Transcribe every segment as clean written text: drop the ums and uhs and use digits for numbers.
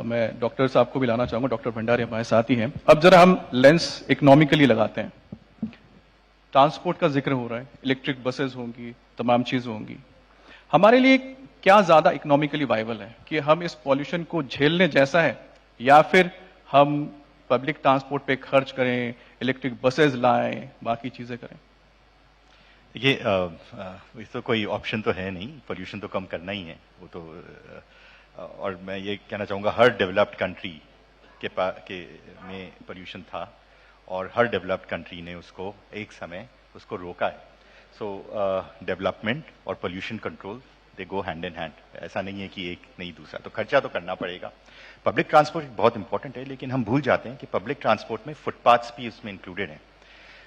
मैं डॉक्टर साहब को भी लाना चाहूंगा, डॉक्टर भंडारी हमारे साथ ही हैं। अब जरा हम लेंस इकोनॉमिकली लगाते हैं। ट्रांसपोर्ट का जिक्र हो रहा है, इलेक्ट्रिक बसेस होंगी, तमाम चीजें होंगी। हमारे लिए क्या ज्यादा इकोनॉमिकली वाइबल है कि हम इस पॉल्यूशन को झेलने जैसा है, या फिर हम पब्लिक ट्रांसपोर्ट पे खर्च करें, इलेक्ट्रिक बसेस लाएं, बाकी चीजें करें? ये तो कोई ऑप्शन तो है नहीं, पोल्यूशन तो कम करना ही है वो तो। और मैं ये कहना चाहूँगा, हर डेवलप्ड कंट्री के में पोल्यूशन था और हर डेवलप्ड कंट्री ने उसको एक समय उसको रोका है। सो डेवलपमेंट और pollution control they go hand in hand. ऐसा नहीं है कि एक नहीं दूसरा, तो खर्चा तो करना पड़ेगा। पब्लिक ट्रांसपोर्ट बहुत इंपॉर्टेंट है, लेकिन हम भूल जाते हैं कि पब्लिक ट्रांसपोर्ट में फुटपाथ्स भी उसमें इंक्लूडेड हैं।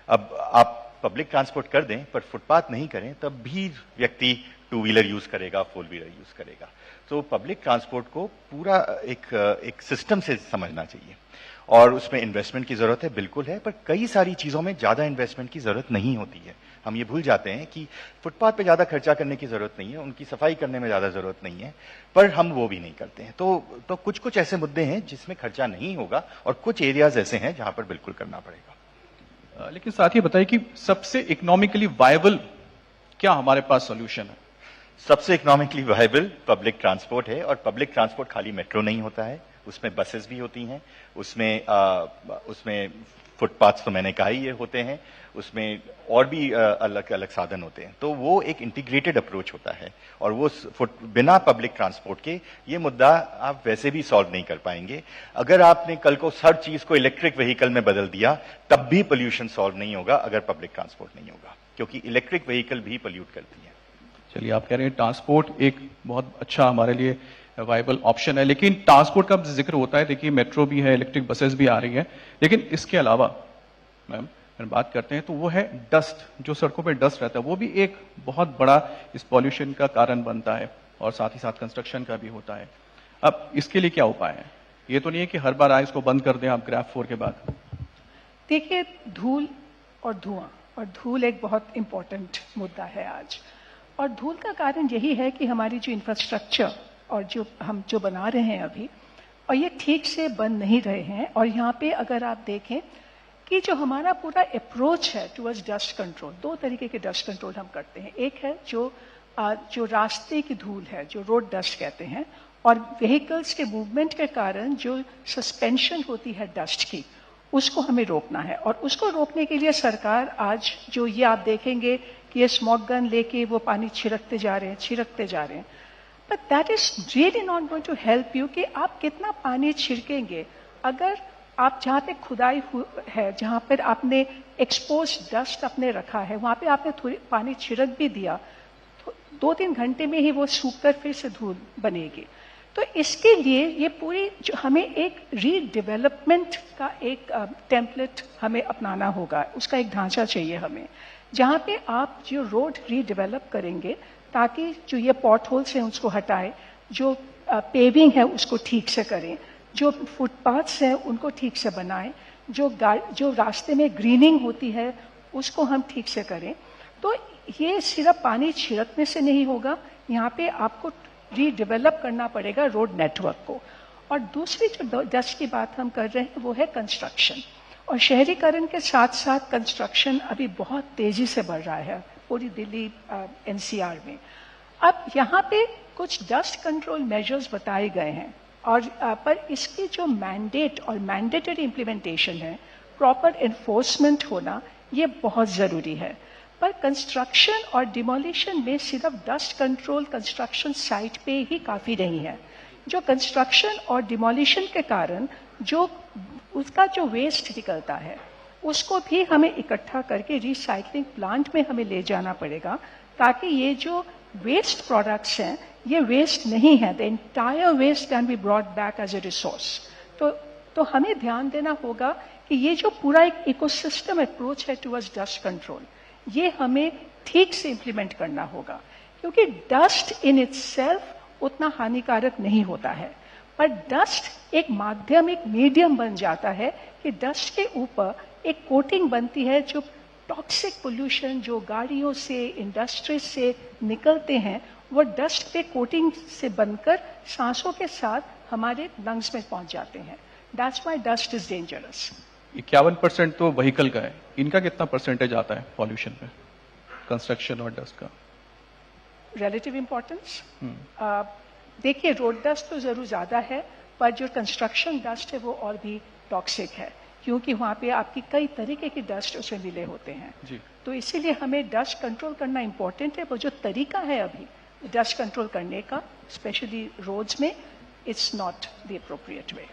अब आप पब्लिक ट्रांसपोर्ट कर दें पर फुटपाथ नहीं करें, तब भी व्यक्ति टू व्हीलर यूज करेगा, फोर व्हीलर यूज करेगा। तो पब्लिक ट्रांसपोर्ट को पूरा एक सिस्टम से समझना चाहिए और उसमें इन्वेस्टमेंट की जरूरत है, बिल्कुल है, पर कई सारी चीजों में ज्यादा इन्वेस्टमेंट की जरूरत नहीं होती है। हम ये भूल जाते हैं कि फुटपाथ पे ज्यादा खर्चा करने की जरूरत नहीं है, उनकी सफाई करने में ज्यादा जरूरत नहीं है, पर हम वो भी नहीं करते हैं। तो कुछ कुछ ऐसे मुद्दे हैं जिसमें खर्चा नहीं होगा और कुछ एरियाज ऐसे हैं जहां पर बिल्कुल करना पड़ेगा। लेकिन साथ ही बताइए कि सबसे इकोनॉमिकली वायबल क्या हमारे पास सॉल्यूशन है? सबसे इकोनॉमिकली वायबल पब्लिक ट्रांसपोर्ट है, और पब्लिक ट्रांसपोर्ट खाली मेट्रो नहीं होता है, उसमें बसेस भी होती हैं, उसमें फुटपाथ्स तो मैंने कहा ही ये होते हैं, उसमें और भी अलग अलग साधन होते हैं। तो वो एक इंटीग्रेटेड अप्रोच होता है, और वो बिना पब्लिक ट्रांसपोर्ट के ये मुद्दा आप वैसे भी सॉल्व नहीं कर पाएंगे। अगर आपने कल को हर चीज को इलेक्ट्रिक व्हीकल में बदल दिया, तब भी पोल्यूशन सॉल्व नहीं होगा अगर पब्लिक ट्रांसपोर्ट नहीं होगा, क्योंकि इलेक्ट्रिक व्हीकल भी पोल्यूट करती है। चलिए, आप कह रहे हैं ट्रांसपोर्ट एक बहुत अच्छा हमारे लिए वाइबल ऑप्शन है, लेकिन ट्रांसपोर्ट का जिक्र होता है, देखिए मेट्रो भी है, इलेक्ट्रिक बसेस भी आ रही हैं, लेकिन इसके अलावा मैम बात करते हैं तो वो है डस्ट। जो सड़कों पे डस्ट रहता है वो भी एक बहुत बड़ा इस पॉल्यूशन का कारण बनता है, और साथ ही साथ कंस्ट्रक्शन का भी होता है। अब इसके लिए क्या उपाय है? ये तो नहीं है कि हर बार आए इसको बंद कर दें आप ग्राफ 4 के बाद। देखिए, धूल और धुआं, और धूल एक बहुत इंपॉर्टेंट मुद्दा है आज। और धूल का कारण यही है कि हमारी जो इंफ्रास्ट्रक्चर और हम जो बना रहे हैं अभी, और ये ठीक से बन नहीं रहे हैं। और यहाँ पे अगर आप देखें कि जो हमारा पूरा अप्रोच है टुवर्ड्स डस्ट कंट्रोल, दो तरीके के डस्ट कंट्रोल हम करते हैं। एक है जो रास्ते की धूल है, जो रोड डस्ट कहते हैं, और व्हीकल्स के मूवमेंट के कारण जो सस्पेंशन होती है डस्ट की, उसको हमें रोकना है। और उसको रोकने के लिए सरकार आज जो ये आप देखेंगे कि ये स्मॉग गन लेके वो पानी छिड़कते जा रहे हैं, but that is really not going to help you. कि आप कितना पानी छिड़केंगे अगर आप जहाँ पे खुदाई है, जहाँ पर आपने एक्सपोज डस्ट आपने रखा है, वहां पे आपने थोड़ी पानी छिड़क भी दिया, तो 2-3 घंटे में ही वो सूखकर फिर से धूल बनेगी। तो इसके लिए ये पूरी जो हमें एक रीडेवलपमेंट का एक टेम्पलेट हमें अपनाना होगा, उसका एक ढांचा चाहिए हमें, जहाँ पे आप जो रोड रीडेवलप करेंगे ताकि जो ये पॉट होल्स हैं उसको हटाएं, जो पेविंग है उसको ठीक से करें, जो फुटपाथ्स हैं उनको ठीक से बनाएं, जो रास्ते में ग्रीनिंग होती है उसको हम ठीक से करें। तो ये सिर्फ पानी छिड़कने से नहीं होगा, यहाँ पे आपको रीडेवलप करना पड़ेगा रोड नेटवर्क को। और दूसरी जो डस्ट की बात हम कर रहे हैं वो है कंस्ट्रक्शन, और शहरीकरण के साथ साथ कंस्ट्रक्शन अभी बहुत तेजी से बढ़ रहा है पूरी दिल्ली एनसीआर में। अब यहाँ पे कुछ डस्ट कंट्रोल मेजर्स बताए गए हैं, और पर इसकी जो मैंडेट और मैंडेटरी इम्प्लीमेंटेशन है, प्रॉपर एनफोर्समेंट होना, ये बहुत जरूरी है। पर कंस्ट्रक्शन और डिमोलिशन में सिर्फ डस्ट कंट्रोल कंस्ट्रक्शन साइट पे ही काफी नहीं है। जो कंस्ट्रक्शन और डिमोलिशन के कारण जो उसका जो वेस्ट निकलता है उसको भी हमें इकट्ठा करके रिसाइकलिंग प्लांट में हमें ले जाना पड़ेगा, ताकि ये जो वेस्ट प्रोडक्ट्स हैं ये वेस्ट नहीं है, the entire waste can be brought back as a resource. तो हमें ध्यान देना होगा कि ये जो पूरा एक इकोसिस्टम अप्रोच है टुवर्ड्स डस्ट कंट्रोल, ये हमें ठीक से इम्प्लीमेंट करना होगा, क्योंकि डस्ट इन इटसेल्फ उतना हानिकारक नहीं होता है, पर डस्ट एक माध्यम, एक मीडियम बन जाता है कि डस्ट के ऊपर एक कोटिंग बनती है, जो टॉक्सिक पोल्यूशन जो गाड़ियों से, इंडस्ट्री से निकलते हैं, वो डस्ट पे कोटिंग से बनकर सांसों के साथ हमारे लंग्स में पहुंच जाते हैं। That's why dust is dangerous. 51% तो व्हीकल का है, इनका कितना परसेंटेज आता है पॉल्यूशन में, कंस्ट्रक्शन और डस्ट का? रिलेटिव इम्पोर्टेंस, देखिए रोड डस्ट तो जरूर ज्यादा है, पर जो कंस्ट्रक्शन डस्ट है वो और भी टॉक्सिक है, क्योंकि वहां पे आपकी कई तरीके की डस्ट उसमें मिले होते हैं जी। तो इसीलिए हमें डस्ट कंट्रोल करना इम्पोर्टेंट है। वो जो तरीका है अभी डस्ट कंट्रोल करने का, स्पेशली रोड्स में, it's not the appropriate way.